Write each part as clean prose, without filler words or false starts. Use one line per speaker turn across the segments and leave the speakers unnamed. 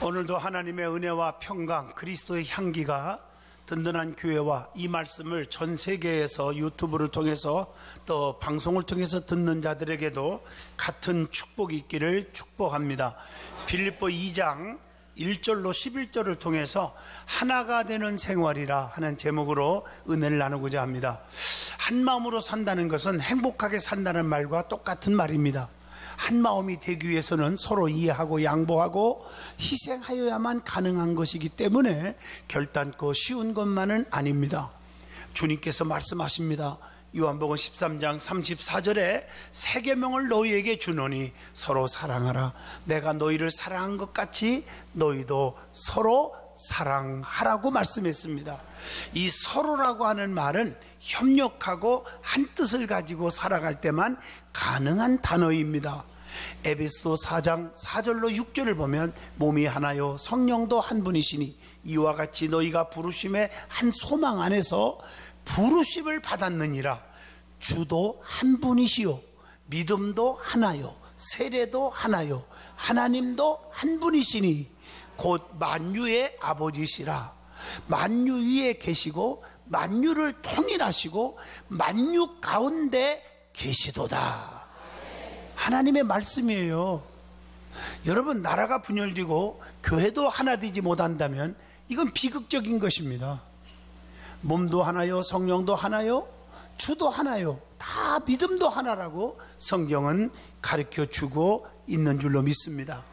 오늘도 하나님의 은혜와 평강, 그리스도의 향기가 든든한 교회와 이 말씀을 전 세계에서 유튜브를 통해서 또 방송을 통해서 듣는 자들에게도 같은 축복이 있기를 축복합니다. 빌립보 2장 1절로 11절을 통해서 하나가 되는 생활이라 하는 제목으로 은혜를 나누고자 합니다. 한 마음으로 산다는 것은 행복하게 산다는 말과 똑같은 말입니다. 한 마음이 되기 위해서는 서로 이해하고 양보하고 희생하여야만 가능한 것이기 때문에 결단코 쉬운 것만은 아닙니다. 주님께서 말씀하십니다. 요한복음 13장 34절에 새 계명을 너희에게 주노니 서로 사랑하라. 내가 너희를 사랑한 것 같이 너희도 서로 사랑하라고 말씀했습니다. 이 서로라고 하는 말은 협력하고 한 뜻을 가지고 살아갈 때만 가능한 단어입니다. 에베소 4장 4절로 6절을 보면 몸이 하나요 성령도 한 분이시니 이와 같이 너희가 부르심의 한 소망 안에서 부르심을 받았느니라. 주도 한 분이시요 믿음도 하나요 세례도 하나요 하나님도 한 분이시니 곧 만유의 아버지시라. 만유 위에 계시고 만유를 통일하시고 만유 가운데 계시도다. 하나님의 말씀이에요. 여러분, 나라가 분열되고 교회도 하나 되지 못한다면 이건 비극적인 것입니다. 몸도 하나요 성령도 하나요 주도 하나요 다 믿음도 하나라고 성경은 가르쳐주고 있는 줄로 믿습니다.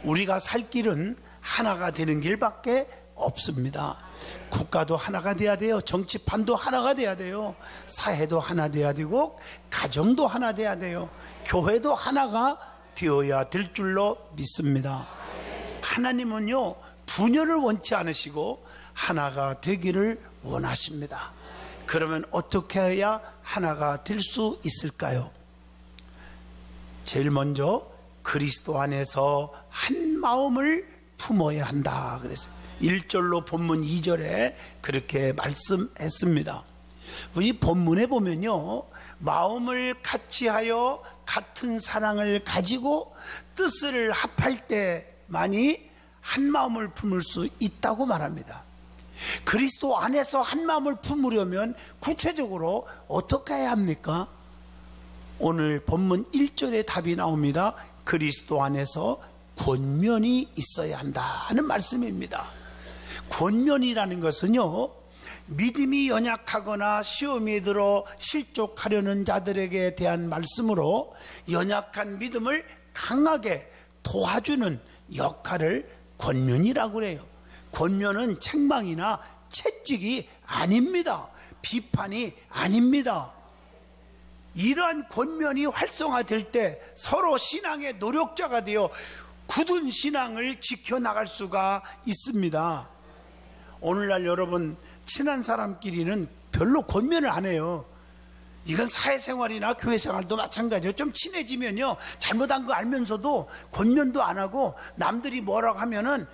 우리가 살 길은 하나가 되는 길밖에 없습니다. 국가도 하나가 돼야 돼요. 정치판도 하나가 돼야 돼요. 사회도 하나 돼야 되고 가정도 하나 돼야 돼요. 교회도 하나가 되어야 될 줄로 믿습니다. 하나님은요 분열을 원치 않으시고 하나가 되기를 원하십니다. 그러면 어떻게 해야 하나가 될 수 있을까요? 제일 먼저 그리스도 안에서 한 마음을 품어야 한다 그랬어요. 1절로 본문 2절에 그렇게 말씀했습니다. 이 본문에 보면요 마음을 같이하여 같은 사랑을 가지고 뜻을 합할 때만이 한 마음을 품을 수 있다고 말합니다. 그리스도 안에서 한 마음을 품으려면 구체적으로 어떻게 해야 합니까? 오늘 본문 1절에 답이 나옵니다. 그리스도 안에서 권면이 있어야 한다는 말씀입니다. 권면이라는 것은요 믿음이 연약하거나 시험에 들어 실족하려는 자들에게 대한 말씀으로 연약한 믿음을 강하게 도와주는 역할을 권면이라고 해요. 권면은 책망이나 채찍이 아닙니다. 비판이 아닙니다. 이러한 권면이 활성화될 때 서로 신앙의 노력자가 되어 굳은 신앙을 지켜나갈 수가 있습니다. 오늘날 여러분 친한 사람끼리는 별로 권면을 안 해요. 이건 사회생활이나 교회생활도 마찬가지예요. 좀 친해지면요 잘못한 거 알면서도 권면도 안 하고 남들이 뭐라고 하면은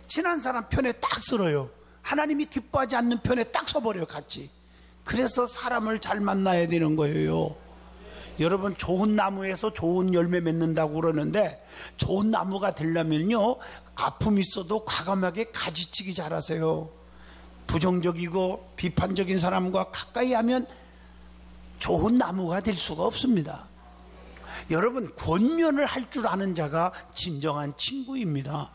친한 사람 편에 딱 서러요. 하나님이 기뻐하지 않는 편에 딱 서버려요 같이. 그래서 사람을 잘 만나야 되는 거예요. 여러분 좋은 나무에서 좋은 열매 맺는다고 그러는데 좋은 나무가 되려면요 아픔이 있어도 과감하게 가지치기 잘하세요. 부정적이고 비판적인 사람과 가까이 하면 좋은 나무가 될 수가 없습니다. 여러분 권면을 할 줄 아는 자가 진정한 친구입니다.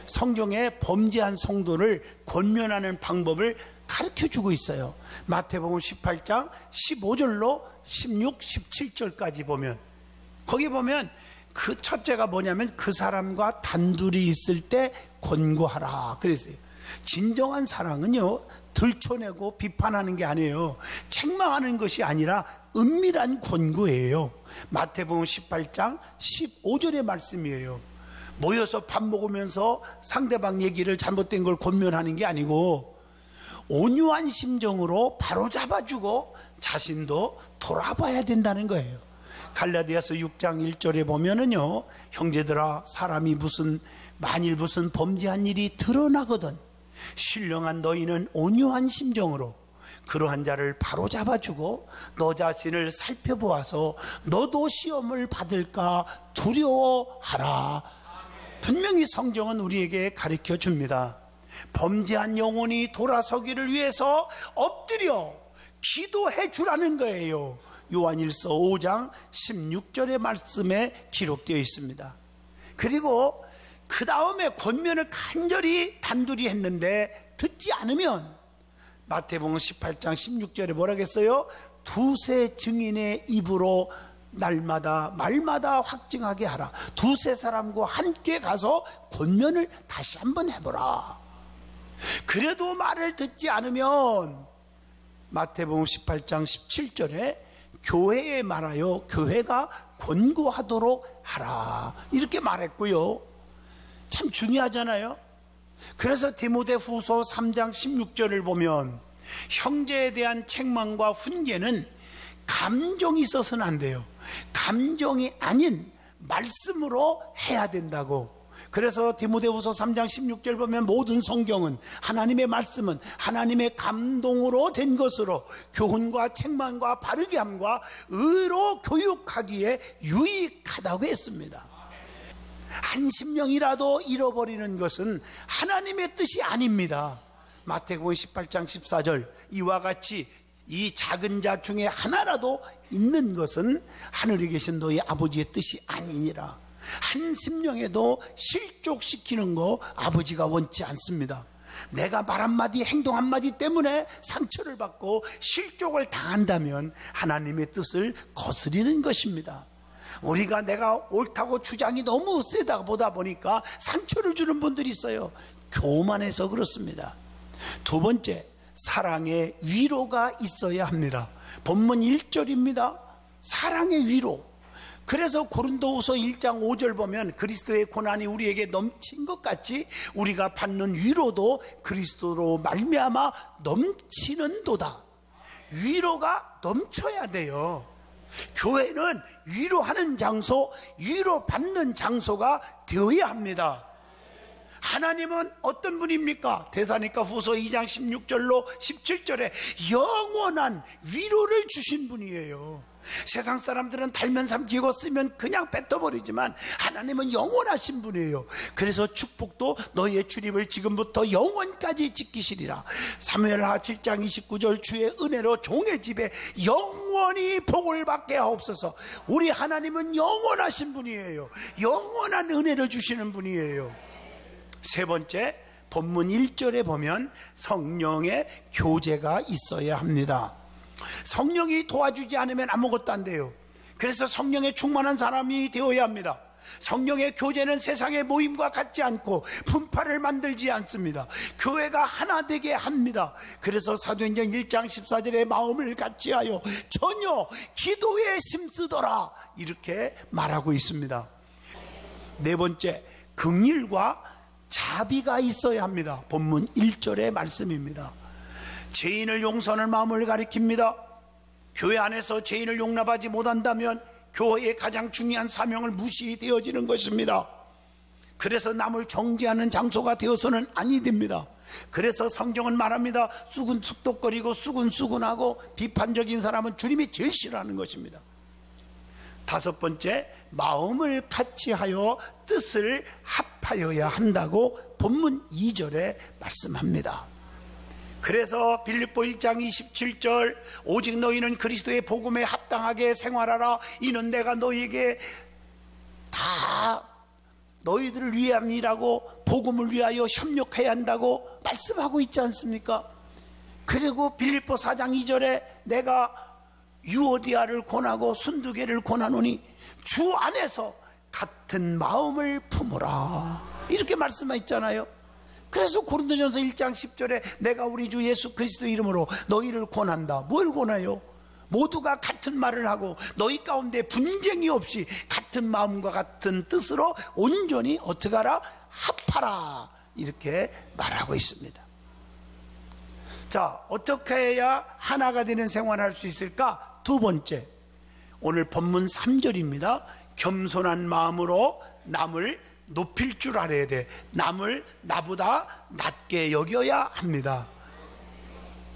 성경에 범죄한 성도를 권면하는 방법을 가르쳐주고 있어요. 마태복음 18장 15절로 16, 17절까지 보면 거기 보면 그 첫째가 뭐냐면 그 사람과 단둘이 있을 때 권고하라 그랬어요. 진정한 사랑은요 들춰내고 비판하는 게 아니에요. 책망하는 것이 아니라 은밀한 권고예요. 마태복음 18장 15절의 말씀이에요. 모여서 밥 먹으면서 상대방 얘기를 잘못된 걸 권면하는 게 아니고 온유한 심정으로 바로잡아주고 자신도 돌아봐야 된다는 거예요. 갈라디아서 6장 1절에 보면은요 형제들아 사람이 만일 무슨 범죄한 일이 드러나거든 신령한 너희는 온유한 심정으로 그러한 자를 바로잡아주고 너 자신을 살펴보아서 너도 시험을 받을까 두려워하라. 분명히 성경은 우리에게 가르쳐 줍니다. 범죄한 영혼이 돌아서기를 위해서 엎드려 기도해 주라는 거예요. 요한일서 5장 16절의 말씀에 기록되어 있습니다. 그리고 그 다음에 권면을 간절히 단둘이 했는데 듣지 않으면 마태복음 18장 16절에 뭐라겠어요? 두세 증인의 입으로 날마다 말마다 확증하게 하라. 두세 사람과 함께 가서 권면을 다시 한번 해보라. 그래도 말을 듣지 않으면 마태복음 18장 17절에 교회에 말하여 교회가 권고하도록 하라, 이렇게 말했고요. 참 중요하잖아요. 그래서 디모데후서 3장 16절을 보면 형제에 대한 책망과 훈계는 감정이 있어서는 안 돼요. 감정이 아닌 말씀으로 해야 된다고. 그래서 디모데후서 3장 16절 보면 모든 성경은, 하나님의 말씀은 하나님의 감동으로 된 것으로 교훈과 책망과 바르게 함과 의로 교육하기에 유익하다고 했습니다. 한 심령이라도 잃어버리는 것은 하나님의 뜻이 아닙니다. 마태복음 18장 14절, 이와 같이 이 작은 자 중에 하나라도 있는 것은 하늘에 계신 너희 아버지의 뜻이 아니니라. 한 심령에도 실족시키는 거 아버지가 원치 않습니다. 내가 말 한마디 행동 한마디 때문에 상처를 받고 실족을 당한다면 하나님의 뜻을 거스리는 것입니다. 우리가 내가 옳다고 주장이 너무 세다 보다 보니까 상처를 주는 분들이 있어요. 교만해서 그렇습니다. 두 번째, 사랑의 위로가 있어야 합니다. 본문 1절입니다. 사랑의 위로. 그래서 고린도후서 1장 5절 보면 그리스도의 고난이 우리에게 넘친 것 같이 우리가 받는 위로도 그리스도로 말미암아 넘치는도다. 위로가 넘쳐야 돼요. 교회는 위로하는 장소, 위로받는 장소가 되어야 합니다. 하나님은 어떤 분입니까? 데살로니가 후서 2장 16절로 17절에 영원한 위로를 주신 분이에요. 세상 사람들은 달면 삼키고 쓰면 그냥 뱉어버리지만 하나님은 영원하신 분이에요. 그래서 축복도 너희의 출입을 지금부터 영원까지 지키시리라. 사무엘하 7장 29절, 주의 은혜로 종의 집에 영원히 복을 받게 하옵소서. 우리 하나님은 영원하신 분이에요. 영원한 은혜를 주시는 분이에요. 세 번째, 본문 1절에 보면 성령의 교제가 있어야 합니다. 성령이 도와주지 않으면 아무것도 안 돼요. 그래서 성령에 충만한 사람이 되어야 합니다. 성령의 교제는 세상의 모임과 같지 않고 분파를 만들지 않습니다. 교회가 하나 되게 합니다. 그래서 사도행전 1장 14절에 마음을 같이하여 전혀 기도에 힘쓰더라, 이렇게 말하고 있습니다. 네 번째, 긍휼과 자비가 있어야 합니다. 본문 1절의 말씀입니다. 죄인을 용서하는 마음을 가리킵니다. 교회 안에서 죄인을 용납하지 못한다면 교회의 가장 중요한 사명을 무시되어지는 것입니다. 그래서 남을 정죄하는 장소가 되어서는 아니 됩니다. 그래서 성경은 말합니다. 쑥덕거리고 수근수근하고 비판적인 사람은 주님이 제일 싫어하는 것입니다. 다섯 번째, 마음을 같이하여 뜻을 합하여야 한다고 본문 2절에 말씀합니다. 그래서 빌립보 1장 27절, 오직 너희는 그리스도의 복음에 합당하게 생활하라. 이는 내가 너희에게 다 너희들을 위함이라고, 복음을 위하여 협력해야 한다고 말씀하고 있지 않습니까? 그리고 빌립보 4장 2절에 내가 유오디아를 권하고 순두개를 권하노니 주 안에서 같은 마음을 품으라, 이렇게 말씀하셨잖아요. 그래서 고린도전서 1장 10절에 내가 우리 주 예수 그리스도 이름으로 너희를 권한다. 뭘 권해요? 모두가 같은 말을 하고 너희 가운데 분쟁이 없이 같은 마음과 같은 뜻으로 온전히 어떻게 하라? 합하라, 이렇게 말하고 있습니다. 자, 어떻게 해야 하나가 되는 생활을 할 수 있을까? 두 번째, 오늘 본문 3절입니다. 겸손한 마음으로 남을 높일 줄 알아야 돼. 남을 나보다 낮게 여겨야 합니다.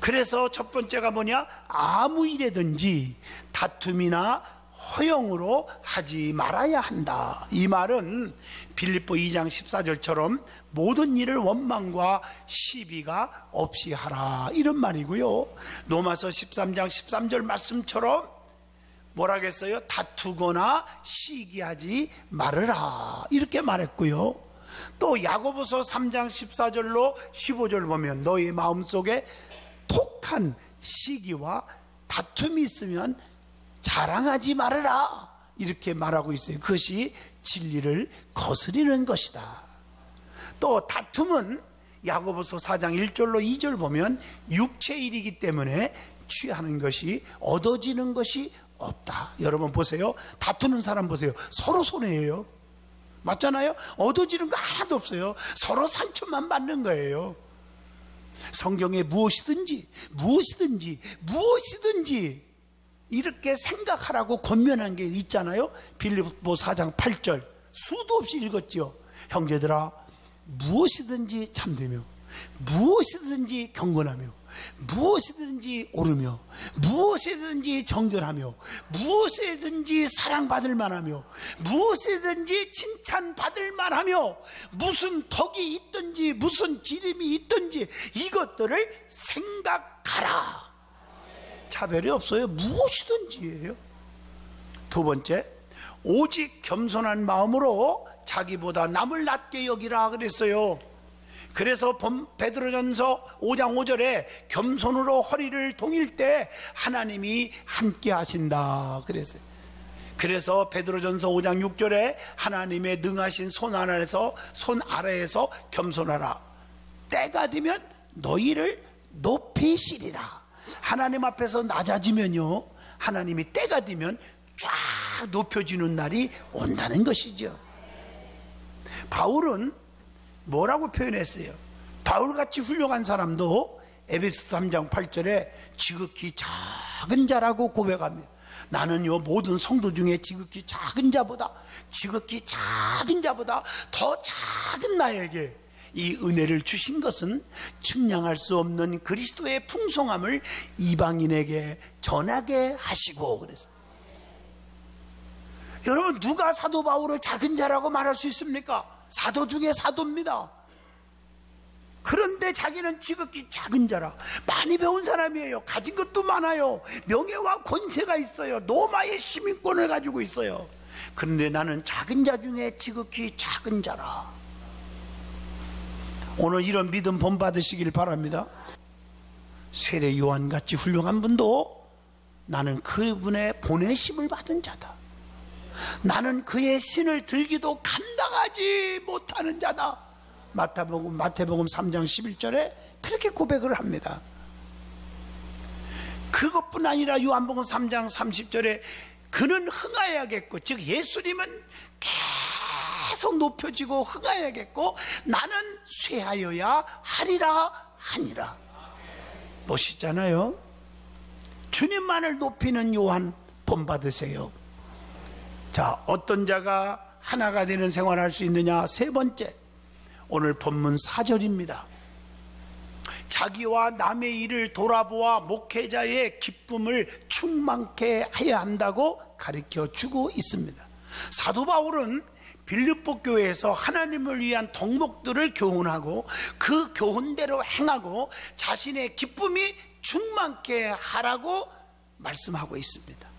그래서 첫 번째가 뭐냐? 아무 일에든지 다툼이나 허영으로 하지 말아야 한다. 이 말은 빌립보 2장 14절처럼 모든 일을 원망과 시비가 없이 하라, 이런 말이고요. 로마서 13장 13절 말씀처럼 뭐라겠어요? 다투거나 시기하지 말으라, 이렇게 말했고요. 또 야고보서 3장 14절로 15절 보면 너희 마음속에 톡한 시기와 다툼이 있으면 자랑하지 말아라, 이렇게 말하고 있어요. 그것이 진리를 거스리는 것이다. 또 다툼은 야고보서 4장 1절로 2절 보면 육체의 일이기 때문에 취하는 것이 얻어지는 것이 없다. 여러분 보세요. 다투는 사람 보세요. 서로 손해예요. 맞잖아요. 얻어지는 거 하나도 없어요. 서로 상처만 받는 거예요. 성경에 무엇이든지 이렇게 생각하라고 권면한 게 있잖아요. 빌립보 4장 8절 수도 없이 읽었지요. 형제들아, 무엇이든지 참되며 무엇이든지 경건하며 무엇이든지 옳으며 무엇이든지 정결하며 무엇이든지 사랑받을 만하며 무엇이든지 칭찬받을 만하며 무슨 덕이 있든지 무슨 기름이 있든지 이것들을 생각하라. 차별이 없어요. 무엇이든지예요. 두 번째, 오직 겸손한 마음으로 자기보다 남을 낮게 여기라 그랬어요. 그래서 베드로전서 5장 5절에 겸손으로 허리를 동일 때 하나님이 함께 하신다 그랬어요. 그래서 베드로전서 5장 6절에 하나님의 능하신 손 아래에서 겸손하라. 때가 되면 너희를 높이시리라. 하나님 앞에서 낮아지면요, 하나님이 때가 되면 쫙 높여지는 날이 온다는 것이죠. 바울은 뭐라고 표현했어요? 바울같이 훌륭한 사람도 에베소 3장 8절에 지극히 작은 자라고 고백합니다. 나는요, 모든 성도 중에 지극히 작은 자보다 더 작은 나에게 이 은혜를 주신 것은 측량할 수 없는 그리스도의 풍성함을 이방인에게 전하게 하시고 그래서. 여러분, 누가 사도 바울을 작은 자라고 말할 수 있습니까? 사도 중에 사도입니다. 그런데 자기는 지극히 작은 자라. 많이 배운 사람이에요. 가진 것도 많아요. 명예와 권세가 있어요. 로마의 시민권을 가지고 있어요. 그런데 나는 작은 자 중에 지극히 작은 자라. 오늘 이런 믿음 본받으시길 바랍니다. 세례 요한같이 훌륭한 분도 나는 그분의 보내심을 받은 자다. 나는 그의 신을 들기도 감당하지 못하는 자다. 마태복음 3장 11절에 그렇게 고백을 합니다. 그것뿐 아니라 요한복음 3장 30절에 그는 흥하여야겠고, 즉 예수님은 계속 높여지고 흥하여야겠고 나는 쇠하여야 하리라 하니라. 멋있잖아요. 주님만을 높이는 요한 본받으세요. 자, 어떤 자가 하나가 되는 생활을 할 수 있느냐? 세 번째, 오늘 본문 4절입니다. 자기와 남의 일을 돌아보아 목회자의 기쁨을 충만케 해야 한다고 가르쳐 주고 있습니다. 사도 바울은 빌립보 교회에서 하나님을 위한 덕목들을 교훈하고 그 교훈대로 행하고 자신의 기쁨이 충만케 하라고 말씀하고 있습니다.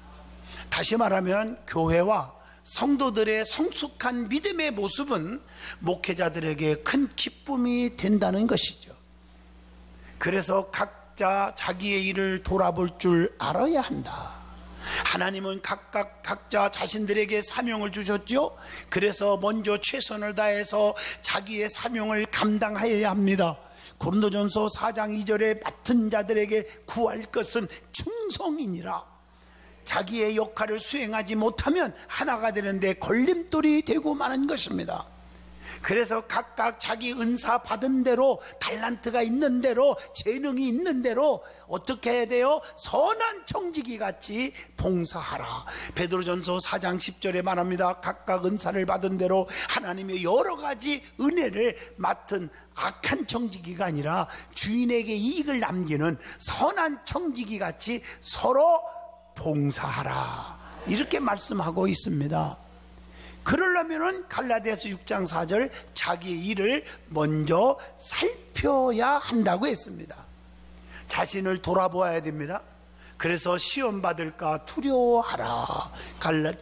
다시 말하면 교회와 성도들의 성숙한 믿음의 모습은 목회자들에게 큰 기쁨이 된다는 것이죠. 그래서 각자 자기의 일을 돌아볼 줄 알아야 한다. 하나님은 각자 자신들에게 사명을 주셨죠. 그래서 먼저 최선을 다해서 자기의 사명을 감당하여야 합니다. 고린도전서 4장 2절에 맡은 자들에게 구할 것은 충성이니라. 자기의 역할을 수행하지 못하면 하나가 되는데 걸림돌이 되고 마는 것입니다. 그래서 각각 자기 은사 받은 대로, 달란트가 있는 대로, 재능이 있는 대로 어떻게 해야 돼요? 선한 청지기 같이 봉사하라. 베드로전서 4장 10절에 말합니다. 각각 은사를 받은 대로 하나님의 여러 가지 은혜를 맡은 악한 청지기가 아니라 주인에게 이익을 남기는 선한 청지기 같이 서로 봉사하라. 이렇게 말씀하고 있습니다. 그러려면은 갈라디아서 6장 4절 자기의 일을 먼저 살펴야 한다고 했습니다. 자신을 돌아보아야 됩니다. 그래서 시험 받을까 두려워하라.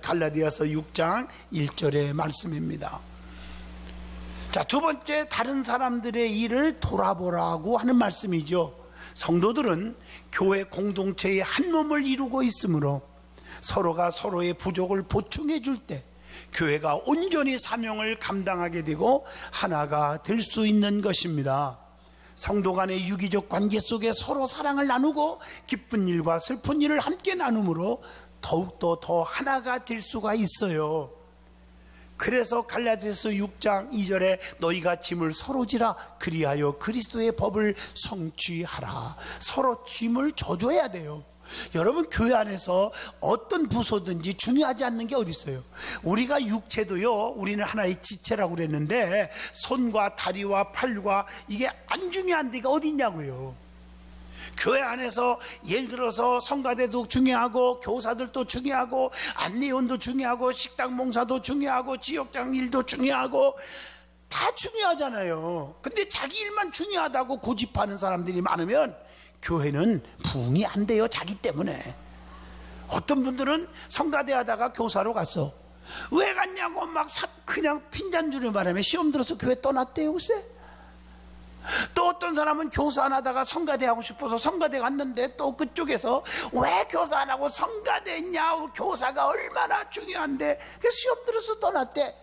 갈라디아서 6장 1절의 말씀입니다. 자, 두 번째, 다른 사람들의 일을 돌아보라고 하는 말씀이죠. 성도들은 교회 공동체의 한 몸을 이루고 있으므로 서로가 서로의 부족을 보충해 줄 때 교회가 온전히 사명을 감당하게 되고 하나가 될 수 있는 것입니다. 성도 간의 유기적 관계 속에 서로 사랑을 나누고 기쁜 일과 슬픈 일을 함께 나눔으로 더욱더 더 하나가 될 수가 있어요. 그래서 갈라디아서 6장 2절에 너희가 짐을 서로 지라 그리하여 그리스도의 법을 성취하라. 서로 짐을 져줘야 돼요. 여러분, 교회 안에서 어떤 부서든지 중요하지 않는 게 어디 있어요? 우리가 육체도요, 우리는 하나의 지체라고 그랬는데 손과 다리와 팔과 이게 안 중요한 데가 어디 있냐고요. 교회 안에서 예를 들어서 성가대도 중요하고 교사들도 중요하고 안내원도 중요하고 식당 봉사도 중요하고 지역장 일도 중요하고 다 중요하잖아요. 근데 자기 일만 중요하다고 고집하는 사람들이 많으면 교회는 부흥이 안 돼요. 자기 때문에. 어떤 분들은 성가대 하다가 교사로 갔어. 왜 갔냐고 막 그냥 핀잔주를 말하면 시험 들어서 교회 떠났대요. 글쎄. 또 어떤 사람은 교사 안 하다가 성가대 하고 싶어서 성가대 갔는데 또 그쪽에서 왜 교사 안 하고 성가대 했냐, 교사가 얼마나 중요한데 시험 들어서 떠났대.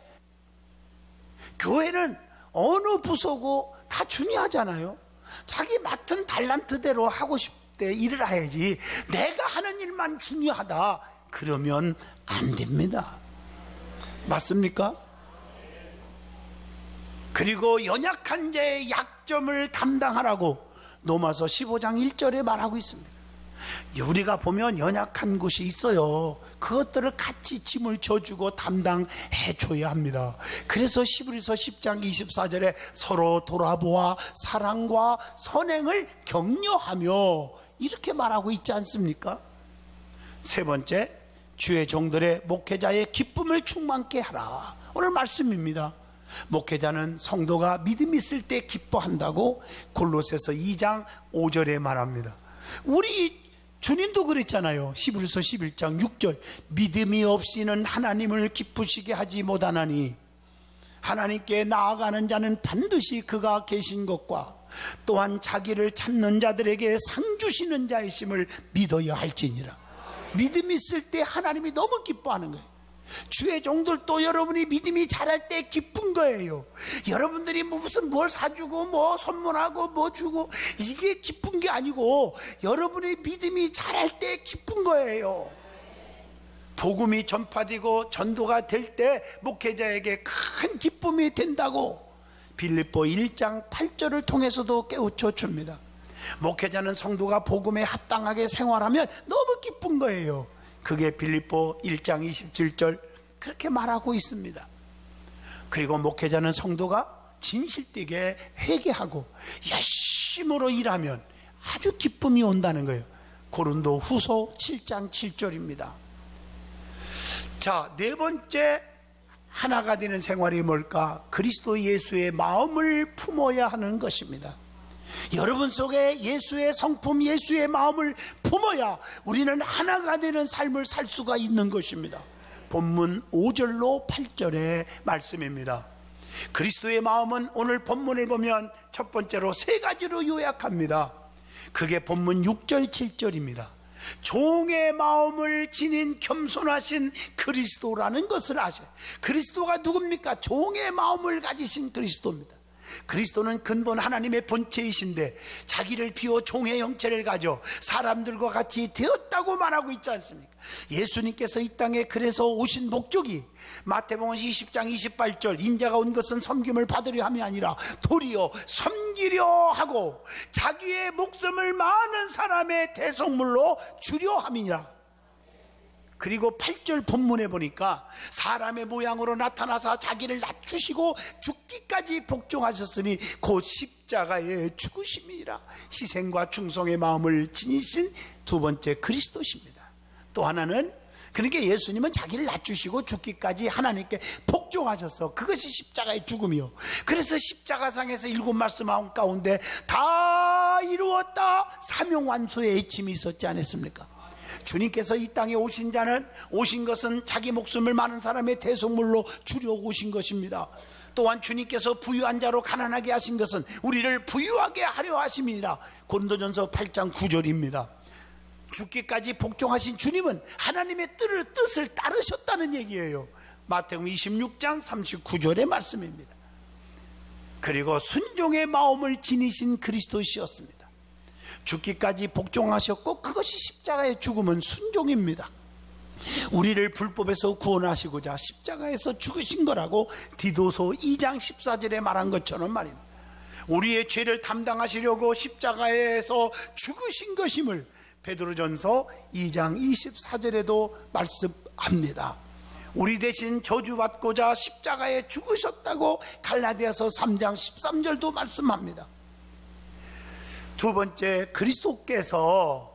교회는 어느 부서고 다 중요하잖아요. 자기 맡은 달란트대로 하고 싶을 때 일을 해야지 내가 하는 일만 중요하다 그러면 안 됩니다. 맞습니까? 그리고 연약한 자의 약점을 담당하라고 로마서 15장 1절에 말하고 있습니다. 우리가 보면 연약한 곳이 있어요. 그것들을 같이 짐을 져주고 담당해 줘야 합니다. 그래서 히브리서 10장 24절에 서로 돌아보아 사랑과 선행을 격려하며 이렇게 말하고 있지 않습니까? 세 번째, 주의 종들의 목회자의 기쁨을 충만케 하라. 오늘 말씀입니다. 목회자는 성도가 믿음이 있을 때 기뻐한다고 골로새서 2장 5절에 말합니다. 우리 주님도 그랬잖아요. 히브리서 11장 6절 믿음이 없이는 하나님을 기쁘시게 하지 못하나니 하나님께 나아가는 자는 반드시 그가 계신 것과 또한 자기를 찾는 자들에게 상 주시는 자이심을 믿어야 할지니라. 믿음이 있을 때 하나님이 너무 기뻐하는 거예요. 주의 종들도 여러분이 믿음이 자랄 때 기쁜 거예요. 여러분들이 무슨 뭘 사주고 뭐 선물하고 뭐 주고 이게 기쁜 게 아니고 여러분의 믿음이 자랄 때 기쁜 거예요. 복음이 전파되고 전도가 될 때 목회자에게 큰 기쁨이 된다고 빌립보 1장 8절을 통해서도 깨우쳐 줍니다. 목회자는 성도가 복음에 합당하게 생활하면 너무 기쁜 거예요. 그게 빌립보 1장 27절 그렇게 말하고 있습니다. 그리고 목회자는 성도가 진실되게 회개하고 열심으로 일하면 아주 기쁨이 온다는 거예요. 고린도 후서 7장 7절입니다. 자, 네 번째 하나가 되는 생활이 뭘까? 그리스도 예수의 마음을 품어야 하는 것입니다. 여러분 속에 예수의 성품, 예수의 마음을 품어야 우리는 하나가 되는 삶을 살 수가 있는 것입니다. 본문 5절로 8절의 말씀입니다. 그리스도의 마음은 오늘 본문을 보면 첫 번째로 세 가지로 요약합니다. 그게 본문 6절 7절입니다. 종의 마음을 지닌 겸손하신 그리스도라는 것을 아셔요. 그리스도가 누굽니까? 종의 마음을 가지신 그리스도입니다. 그리스도는 근본 하나님의 본체이신데 자기를 비워 종의 형체를 가져 사람들과 같이 되었다고 말하고 있지 않습니까? 예수님께서 이 땅에 그래서 오신 목적이 마태복음 20장 28절 인자가 온 것은 섬김을 받으려 함이 아니라 도리어 섬기려 하고 자기의 목숨을 많은 사람의 대속물로 주려 함이니라. 그리고 8절 본문에 보니까 사람의 모양으로 나타나서 자기를 낮추시고 죽기까지 복종하셨으니 곧 십자가의 죽으심이라. 희생과 충성의 마음을 지니신 두 번째 그리스도십니다. 또 하나는 그러니까 예수님은 자기를 낮추시고 죽기까지 하나님께 복종하셨어. 그것이 십자가의 죽음이요. 그래서 십자가상에서 7말씀 가운데 다 이루었다 사명완수의 애침이 있었지 않았습니까? 주님께서 이 땅에 오신 것은 자기 목숨을 많은 사람의 대속물로 주려고 오신 것입니다. 또한 주님께서 부유한 자로 가난하게 하신 것은 우리를 부유하게 하려 하심이니라. 고린도전서 8장 9절입니다. 죽기까지 복종하신 주님은 하나님의 뜻을 따르셨다는 얘기예요. 마태복음 26장 39절의 말씀입니다. 그리고 순종의 마음을 지니신 그리스도시였습니다. 죽기까지 복종하셨고 그것이 십자가의 죽음은 순종입니다. 우리를 불법에서 구원하시고자 십자가에서 죽으신 거라고 디도서 2장 14절에 말한 것처럼 말입니다. 우리의 죄를 담당하시려고 십자가에서 죽으신 것임을 베드로전서 2장 24절에도 말씀합니다. 우리 대신 저주받고자 십자가에 죽으셨다고 갈라디아서 3장 13절도 말씀합니다. 두 번째, 그리스도께서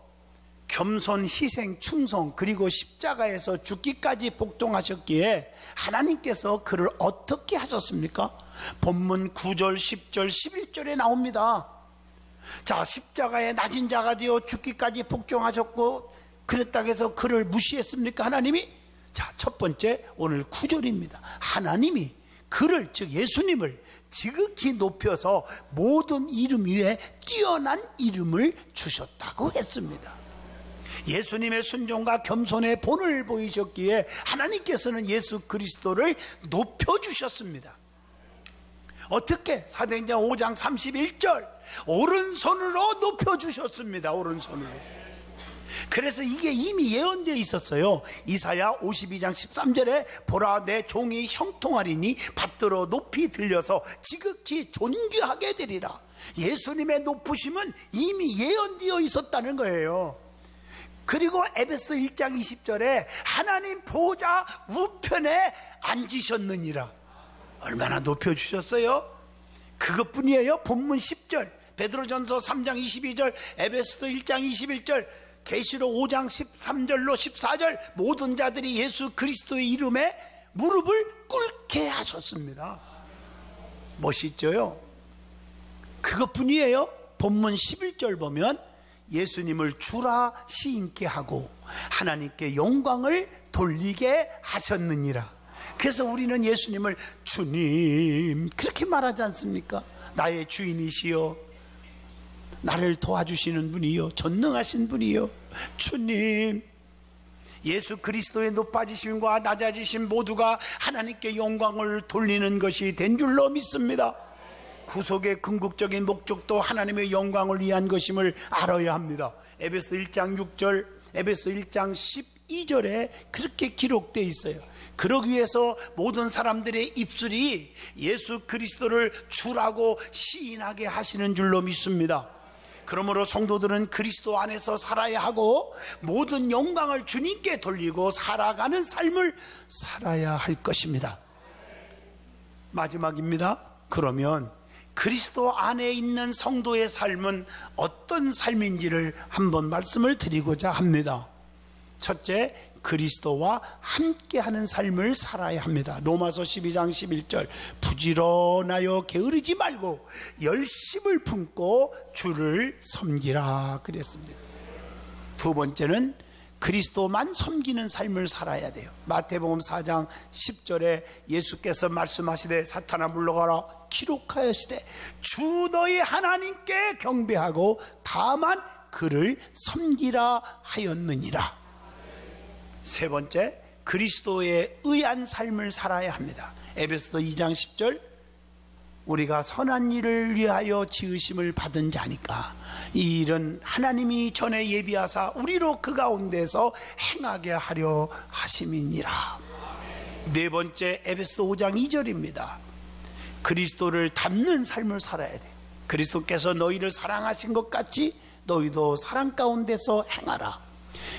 겸손, 희생, 충성 그리고 십자가에서 죽기까지 복종하셨기에 하나님께서 그를 어떻게 하셨습니까? 본문 9절, 10절, 11절에 나옵니다. 자, 십자가에 낮은 자가 되어 죽기까지 복종하셨고 그랬다고 해서 그를 무시했습니까? 하나님이? 자, 첫 번째 오늘 9절입니다. 하나님이 그를, 즉 예수님을 지극히 높여서 모든 이름 위에 뛰어난 이름을 주셨다고 했습니다. 예수님의 순종과 겸손의 본을 보이셨기에 하나님께서는 예수 그리스도를 높여주셨습니다. 어떻게? 사도행전 5장 31절 오른손으로 높여주셨습니다. 오른손으로. 그래서 이게 이미 예언되어 있었어요. 이사야 52장 13절에 보라 내 종이 형통하리니 받들어 높이 들려서 지극히 존귀하게 되리라. 예수님의 높으심은 이미 예언되어 있었다는 거예요. 그리고 에베소 1장 20절에 하나님 보좌 우편에 앉으셨느니라. 얼마나 높여주셨어요? 그것뿐이에요. 본문 10절 베드로전서 3장 22절 에베소서 1장 21절 계시록 5장 13절로 14절 모든 자들이 예수 그리스도의 이름에 무릎을 꿇게 하셨습니다. 멋있죠요? 그것뿐이에요. 본문 11절 보면 예수님을 주라 시인케 하고 하나님께 영광을 돌리게 하셨느니라. 그래서 우리는 예수님을 주님 그렇게 말하지 않습니까? 나의 주인이시여, 나를 도와주시는 분이요, 전능하신 분이요, 주님. 예수 그리스도의 높아지심과 낮아지심 모두가 하나님께 영광을 돌리는 것이 된 줄로 믿습니다. 구속의 궁극적인 목적도 하나님의 영광을 위한 것임을 알아야 합니다. 에베소 1장 6절, 에베소 1장 12절에 그렇게 기록되어 있어요. 그러기 위해서 모든 사람들의 입술이 예수 그리스도를 주라고 시인하게 하시는 줄로 믿습니다. 그러므로 성도들은 그리스도 안에서 살아야 하고 모든 영광을 주님께 돌리고 살아가는 삶을 살아야 할 것입니다. 마지막입니다. 그러면 그리스도 안에 있는 성도의 삶은 어떤 삶인지를 한번 말씀을 드리고자 합니다. 첫째, 그리스도와 함께하는 삶을 살아야 합니다. 로마서 12장 11절 부지런하여 게으르지 말고 열심을 품고 주를 섬기라 그랬습니다. 두 번째는 그리스도만 섬기는 삶을 살아야 돼요. 마태복음 4장 10절에 예수께서 말씀하시되 사탄아 물러가라 기록하였으되 주 너희 하나님께 경배하고 다만 그를 섬기라 하였느니라. 세 번째, 그리스도의 의한 삶을 살아야 합니다. 에베소서 2장 10절 우리가 선한 일을 위하여 지으심을 받은 자니까 이 일은 하나님이 전에 예비하사 우리로 그 가운데서 행하게 하려 하심이니라. 네 번째, 에베소서 5장 2절입니다. 그리스도를 닮는 삶을 살아야 돼. 그리스도께서 너희를 사랑하신 것 같이 너희도 사랑 가운데서 행하라.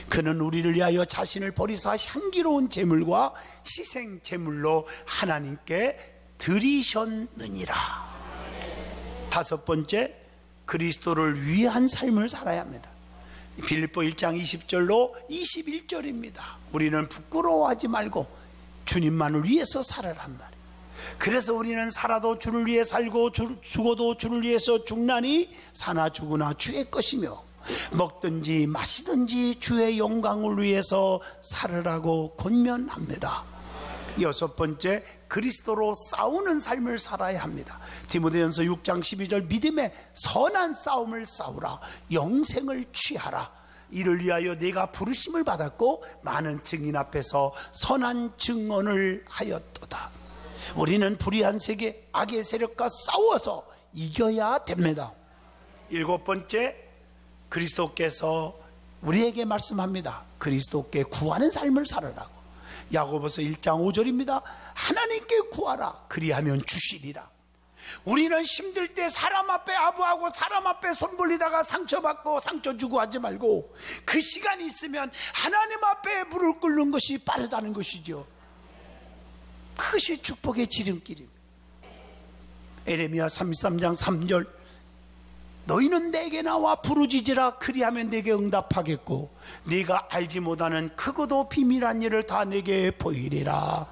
그는 우리를 위하여 자신을 버리사 향기로운 제물과 희생 제물로 하나님께 드리셨느니라. 다섯 번째, 그리스도를 위한 삶을 살아야 합니다. 빌립보 1장 20절로 21절입니다. 우리는 부끄러워하지 말고 주님만을 위해서 살아란 말이에요. 그래서 우리는 살아도 주를 위해 살고 죽어도 주를 위해서 죽나니 사나 죽으나 주의 것이며 먹든지 마시든지 주의 영광을 위해서 살으라고 권면합니다. 여섯 번째, 그리스도로 싸우는 삶을 살아야 합니다. 디모데전서 6장 12절 믿음의 선한 싸움을 싸우라 영생을 취하라. 이를 위하여 내가 부르심을 받았고 많은 증인 앞에서 선한 증언을 하였도다. 우리는 불의한 세계 악의 세력과 싸워서 이겨야 됩니다. 일곱 번째, 그리스도께서 우리에게 말씀합니다. 그리스도께 구하는 삶을 살으라고. 야고보서 1장 5절입니다. 하나님께 구하라 그리하면 주시리라. 우리는 힘들 때 사람 앞에 아부하고 사람 앞에 손 벌리다가 상처받고 상처 주고 하지 말고 그 시간이 있으면 하나님 앞에 무릎 꿇는 것이 빠르다는 것이죠. 그것이 축복의 지름길입니다. 에레미야 33장 3절 너희는 내게 나와 부르짖으라 그리하면 내게 응답하겠고 네가 알지 못하는 크고도 비밀한 일을 다 내게 보이리라.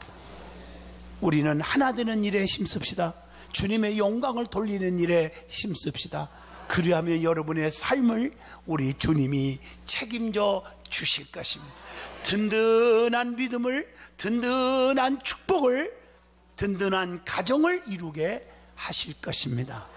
우리는 하나 되는 일에 힘씁시다. 주님의 영광을 돌리는 일에 힘씁시다. 그리하면 여러분의 삶을 우리 주님이 책임져 주실 것입니다. 든든한 믿음을, 든든한 축복을, 든든한 가정을 이루게 하실 것입니다.